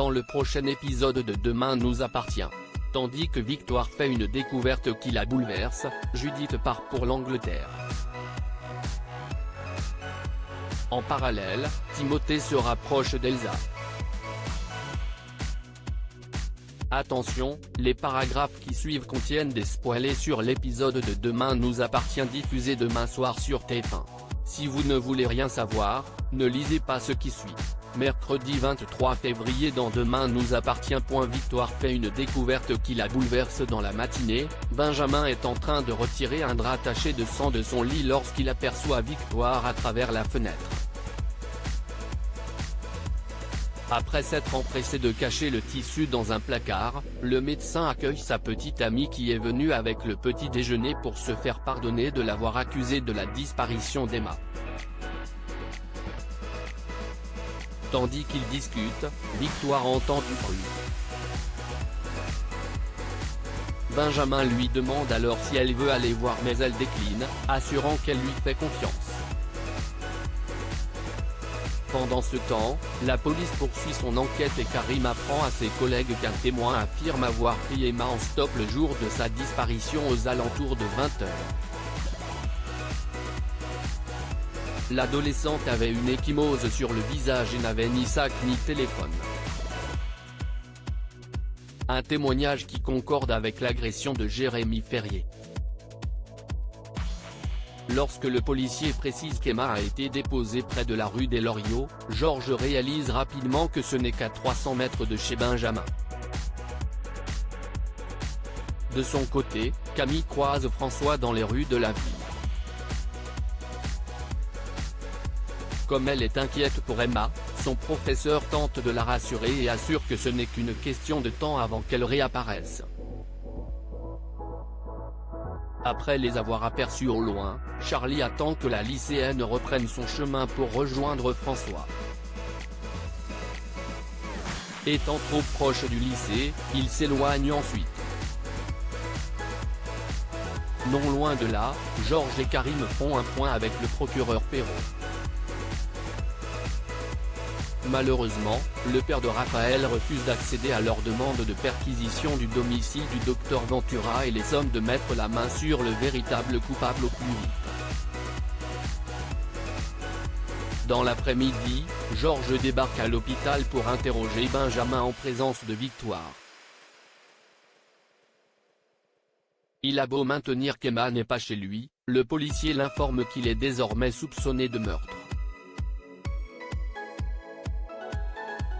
dans le prochain épisode de Demain nous appartient. Tandis que Victoire fait une découverte qui la bouleverse, Judith part pour l'Angleterre. En parallèle, Timothée se rapproche d'Elsa. Attention, les paragraphes qui suivent contiennent des spoilers sur l'épisode de Demain nous appartient diffusé demain soir sur TF1. Si vous ne voulez rien savoir, ne lisez pas ce qui suit. Mercredi 23 février dans Demain nous appartient. Victoire fait une découverte qui la bouleverse dans la matinée. Benjamin est en train de retirer un drap taché de sang de son lit lorsqu'il aperçoit Victoire à travers la fenêtre. Après s'être empressé de cacher le tissu dans un placard, le médecin accueille sa petite amie qui est venue avec le petit déjeuner pour se faire pardonner de l'avoir accusée de la disparition d'Emma. Tandis qu'ils discutent, Victoire entend du bruit. Benjamin lui demande alors si elle veut aller voir mais elle décline, assurant qu'elle lui fait confiance. Pendant ce temps, la police poursuit son enquête et Karim apprend à ses collègues qu'un témoin affirme avoir pris Emma en stop le jour de sa disparition aux alentours de 20h. L'adolescente avait une ecchymose sur le visage et n'avait ni sac ni téléphone. Un témoignage qui concorde avec l'agression de Jérémy Ferrier. Lorsque le policier précise qu'Emma a été déposée près de la rue des Loriots, Georges réalise rapidement que ce n'est qu'à 300 mètres de chez Benjamin. De son côté, Camille croise François dans les rues de la ville. Comme elle est inquiète pour Emma, son professeur tente de la rassurer et assure que ce n'est qu'une question de temps avant qu'elle réapparaisse. Après les avoir aperçus au loin, Charlie attend que la lycéenne reprenne son chemin pour rejoindre François. Étant trop proche du lycée, il s'éloigne ensuite. Non loin de là, Georges et Karim font un point avec le procureur Perrault. Malheureusement, le père de Raphaël refuse d'accéder à leur demande de perquisition du domicile du docteur Ventura et les somme de mettre la main sur le véritable coupable au plus vite. Dans l'après-midi, Georges débarque à l'hôpital pour interroger Benjamin en présence de Victoire. Il a beau maintenir qu'Emma n'est pas chez lui, le policier l'informe qu'il est désormais soupçonné de meurtre.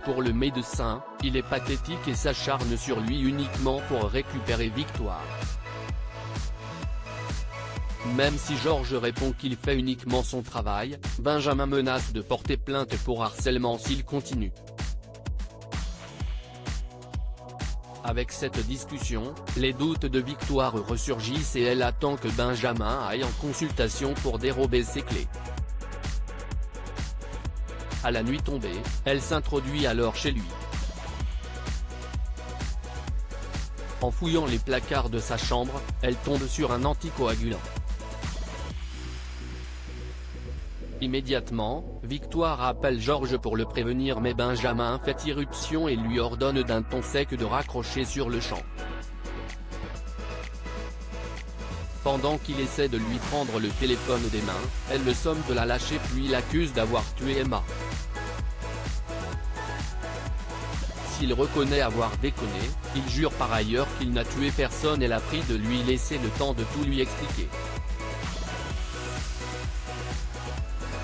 Pour le médecin, il est pathétique et s'acharne sur lui uniquement pour récupérer Victoire. Même si Georges répond qu'il fait uniquement son travail, Benjamin menace de porter plainte pour harcèlement s'il continue. Avec cette discussion, les doutes de Victoire ressurgissent et elle attend que Benjamin aille en consultation pour dérober ses clés. À la nuit tombée, elle s'introduit alors chez lui. En fouillant les placards de sa chambre, elle tombe sur un anticoagulant. Immédiatement, Victoire appelle Georges pour le prévenir mais Benjamin fait irruption et lui ordonne d'un ton sec de raccrocher sur le champ. Pendant qu'il essaie de lui prendre le téléphone des mains, elle le somme de la lâcher puis l'accuse d'avoir tué Emma. S'il reconnaît avoir déconné, il jure par ailleurs qu'il n'a tué personne et la prie de lui laisser le temps de tout lui expliquer.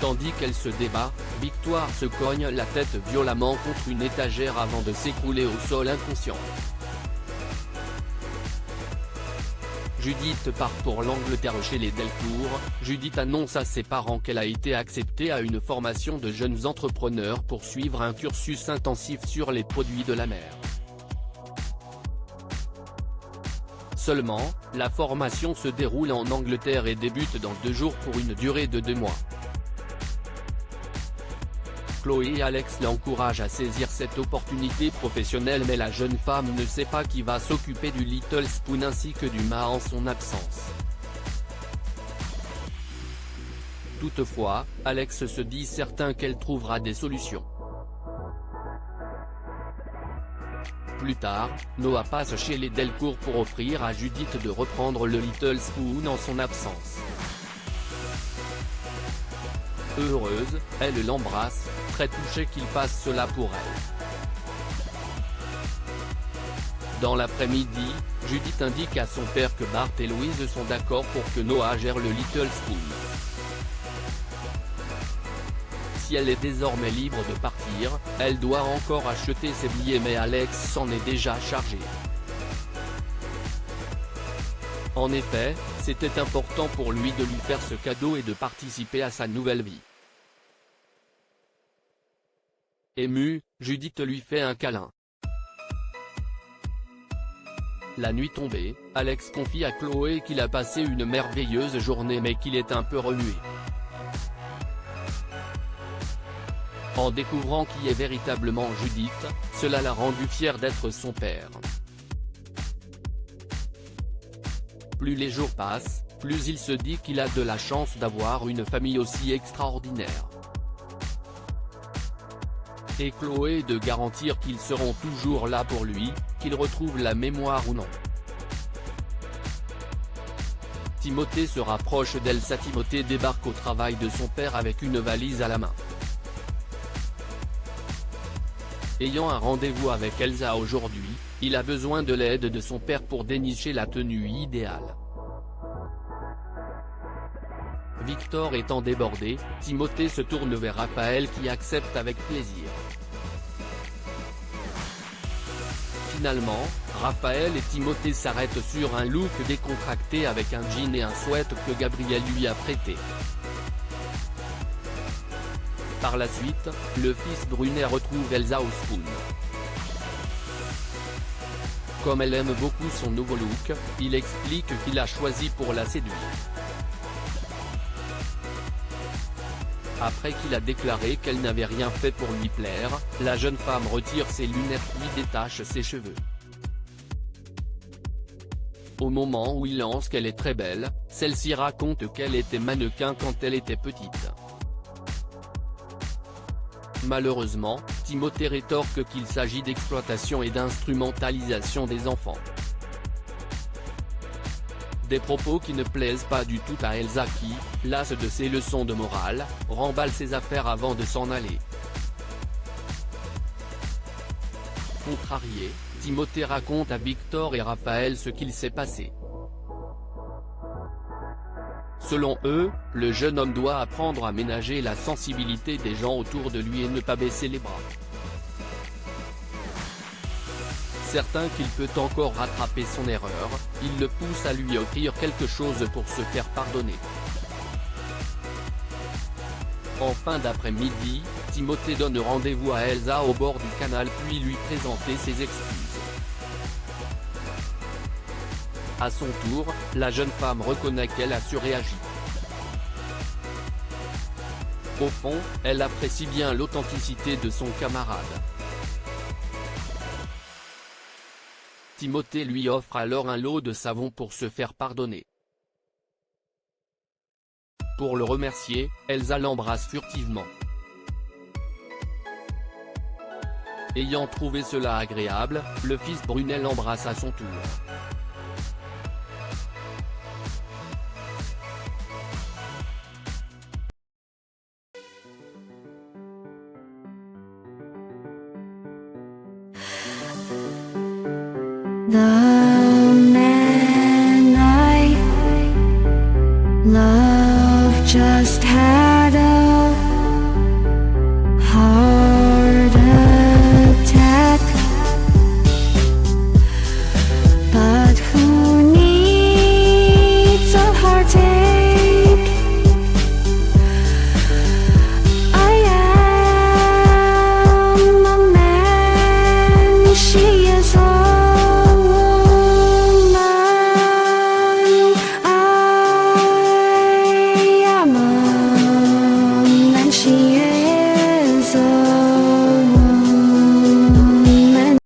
Tandis qu'elle se débat, Victoire se cogne la tête violemment contre une étagère avant de s'écrouler au sol inconsciente. Judith part pour l'Angleterre chez les Delcourt. Judith annonce à ses parents qu'elle a été acceptée à une formation de jeunes entrepreneurs pour suivre un cursus intensif sur les produits de la mer. Seulement, la formation se déroule en Angleterre et débute dans 2 jours pour une durée de 2 mois. Chloé et Alex l'encouragent à saisir cette opportunité professionnelle mais la jeune femme ne sait pas qui va s'occuper du Little Spoon ainsi que du mât en son absence. Toutefois, Alex se dit certain qu'elle trouvera des solutions. Plus tard, Noah passe chez les Delcourt pour offrir à Judith de reprendre le Little Spoon en son absence. Heureuse, elle l'embrasse, très touchée qu'il fasse cela pour elle. Dans l'après-midi, Judith indique à son père que Bart et Louise sont d'accord pour que Noah gère le Little Spoon. Si elle est désormais libre de partir, elle doit encore acheter ses billets mais Alex s'en est déjà chargé. En effet, c'était important pour lui de lui faire ce cadeau et de participer à sa nouvelle vie. Émue, Judith lui fait un câlin. La nuit tombée, Alex confie à Chloé qu'il a passé une merveilleuse journée mais qu'il est un peu remué. En découvrant qui est véritablement Judith, cela l'a rendu fier d'être son père. Plus les jours passent, plus il se dit qu'il a de la chance d'avoir une famille aussi extraordinaire. Et Chloé de garantir qu'ils seront toujours là pour lui, qu'il retrouve la mémoire ou non. Timothée se rapproche d'Elsa. Timothée débarque au travail de son père avec une valise à la main. Ayant un rendez-vous avec Elsa aujourd'hui, il a besoin de l'aide de son père pour dénicher la tenue idéale. Victor étant débordé, Timothée se tourne vers Raphaël qui accepte avec plaisir. Finalement, Raphaël et Timothée s'arrêtent sur un look décontracté avec un jean et un sweat que Gabriel lui a prêté. Par la suite, le fils Brunet retrouve Elsa au spoon. Comme elle aime beaucoup son nouveau look, il explique qu'il a choisi pour la séduire. Après qu'il a déclaré qu'elle n'avait rien fait pour lui plaire, la jeune femme retire ses lunettes puis détache ses cheveux. Au moment où il lance qu'elle est très belle, celle-ci raconte qu'elle était mannequin quand elle était petite. Malheureusement, Timothée rétorque qu'il s'agit d'exploitation et d'instrumentalisation des enfants. Des propos qui ne plaisent pas du tout à Elsa qui, lasse de ses leçons de morale, remballe ses affaires avant de s'en aller. Contrarié, Timothée raconte à Victor et Raphaël ce qu'il s'est passé. Selon eux, le jeune homme doit apprendre à ménager la sensibilité des gens autour de lui et ne pas baisser les bras. Certain qu'il peut encore rattraper son erreur, il le pousse à lui offrir quelque chose pour se faire pardonner. En fin d'après-midi, Timothée donne rendez-vous à Elsa au bord du canal puis lui présenter ses excuses. À son tour, la jeune femme reconnaît qu'elle a surréagi. Au fond, elle apprécie bien l'authenticité de son camarade. Timothée lui offre alors un lot de savon pour se faire pardonner. Pour le remercier, Elsa l'embrasse furtivement. Ayant trouvé cela agréable, le fils Brunet l'embrasse à son tour. 나